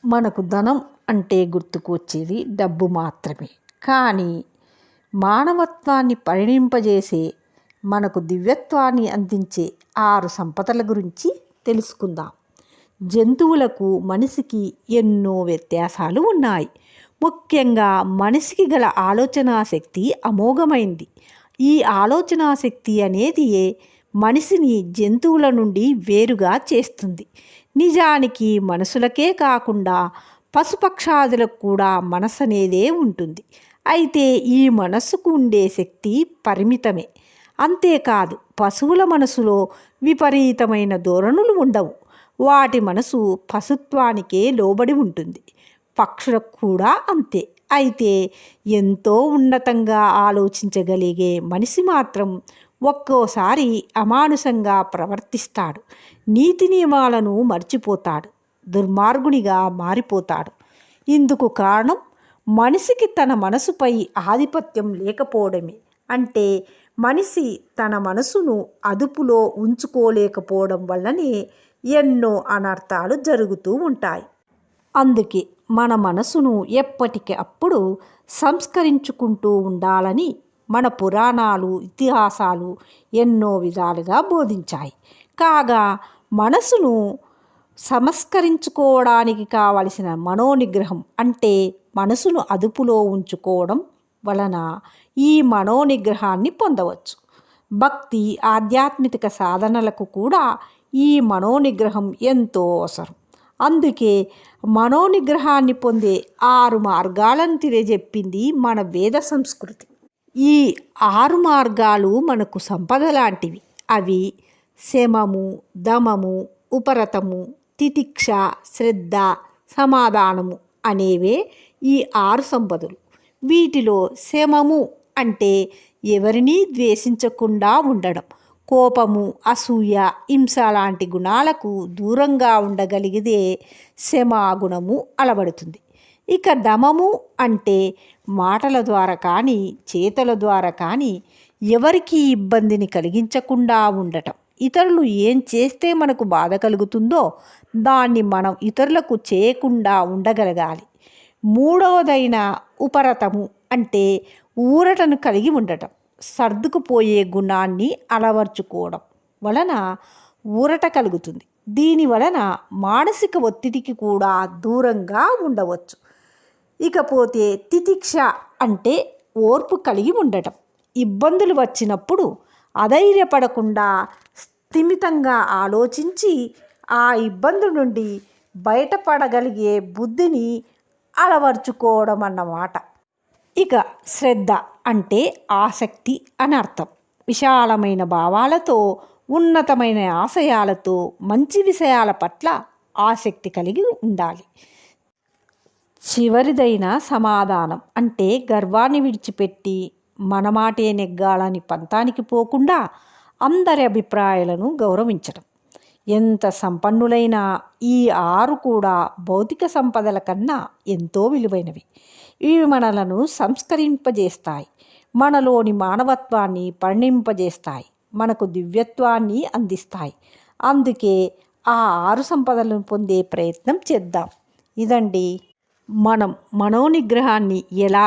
మనకు ధనం అంటే గుర్తుకు వచ్చేది డబ్బు మాత్రమే. కానీ మానవత్వాన్ని పరిణింపజేసే, మనకు దివ్యత్వాన్ని అందించే 6 సంపదల గురించి తెలుసుకుందాం. జంతువులకు మనిషికి ఎన్నో వ్యత్యాసాలు ఉన్నాయి. ముఖ్యంగా మనిషికి గల ఆలోచనా శక్తి అమోఘమైంది. ఈ ఆలోచనా శక్తి అనేది మనిషిని జంతువుల నుండి వేరుగా చేస్తుంది. నిజానికి మనుషులకే కాకుండా పశుపక్షాదులకు కూడా మనసు అనేదే ఉంటుంది. అయితే ఈ మనస్సుకు ఉండే శక్తి పరిమితమే. అంతేకాదు, పశువుల మనసులో విపరీతమైన ధోరణులు ఉండవు. వాటి మనసు పశుత్వానికే లోబడి ఉంటుంది. పక్షులకు కూడా అంతే. అయితే ఎంతో ఉన్నతంగా ఆలోచించగలిగే మనిషి మాత్రం ఒక్కోసారి అమానుషంగా ప్రవర్తిస్తాడు. నీతి నియమాలను మర్చిపోతాడు. దుర్మార్గునిగా మారిపోతాడు. ఇందుకు కారణం మనిషికి తన మనసుపై ఆధిపత్యం లేకపోవడమే. అంటే మనిషి తన మనసును అదుపులో ఉంచుకోలేకపోవడం వల్లనే ఎన్నో అనర్థాలు జరుగుతూ ఉంటాయి. అందుకే మన మనసును ఎప్పటికప్పుడు సంస్కరించుకుంటూ ఉండాలని మన పురాణాలు, ఇతిహాసాలు ఎన్నో విధాలుగా బోధించాయి. కాగా మనసును సంస్కరించుకోవడానికి కావలసిన మనోనిగ్రహం, అంటే మనసును అదుపులో ఉంచుకోవడం వలన ఈ మనోనిగ్రహాన్ని పొందవచ్చు. భక్తి, ఆధ్యాత్మిక సాధనలకు కూడా ఈ మనోనిగ్రహం ఎంతో అవసరం. అందుకే మనోనిగ్రహాన్ని పొందే 6 మార్గాలను తెలియజెప్పింది మన వేద సంస్కృతి. ఈ 6 మార్గాలు మనకు సంపద లాంటివి. అవి శమము, దమము, ఉపరతము, తితిక్ష, శ్రద్ధ, సమాధానము అనేవే ఈ 6 సంపదలు. వీటిలో శమము అంటే ఎవరినీ ద్వేషించకుండా ఉండడం, కోపము, అసూయ, హింస లాంటి గుణాలకు దూరంగా ఉండగలిగితే శమాగుణము అలవడుతుంది. ఇక దమము అంటే మాటల ద్వారా కానీ చేతల ద్వారా కానీ ఎవరికి ఇబ్బందిని కలిగించకుండా ఉండటం. ఇతరులు ఏం చేస్తే మనకు బాధ కలుగుతుందో దాన్ని మనం ఇతరులకు చేయకుండా ఉండగలగాలి. మూడవదైన ఉపరతము అంటే ఊరటను కలిగి ఉండటం. సర్దుకుపోయే గుణాన్ని అలవర్చుకోవడం వలన ఊరట కలుగుతుంది. దీని వలన మానసిక ఒత్తిడికి కూడా దూరంగా ఉండవచ్చు. ఇకపోతే తితిక్ష అంటే ఓర్పు కలిగి ఉండటం. ఇబ్బందులు వచ్చినప్పుడు అధైర్యపడకుండా స్థిమితంగా ఆలోచించి ఆ ఇబ్బంది నుండి బయటపడగలిగే బుద్ధిని అలవర్చుకోవడం అన్నమాట. ఇక శ్రద్ధ అంటే ఆసక్తి అని అర్థం. విశాలమైన భావాలతో, ఉన్నతమైన ఆశయాలతో మంచి విషయాల పట్ల ఆసక్తి కలిగి ఉండాలి. చివరిదైన సమాధానం అంటే గర్వాన్ని విడిచిపెట్టి మన మాటే నెగ్గాలని పంతానికి పోకుండా అందరి అభిప్రాయాలను గౌరవించడం. ఎంత సంపన్నులైనా ఈ 6 కూడా భౌతిక సంపదల కన్నా ఎంతో విలువైనవి. ఇవి మనలను సంస్కరింపజేస్తాయి, మనలోని మానవత్వాన్ని పరిణింపజేస్తాయి, మనకు దివ్యత్వాన్ని అందిస్తాయి. అందుకే ఆ 6 సంపదలను పొందే ప్రయత్నం చేద్దాం. ఇదండి మనం మనోనిగ్రహాన్ని ఎలా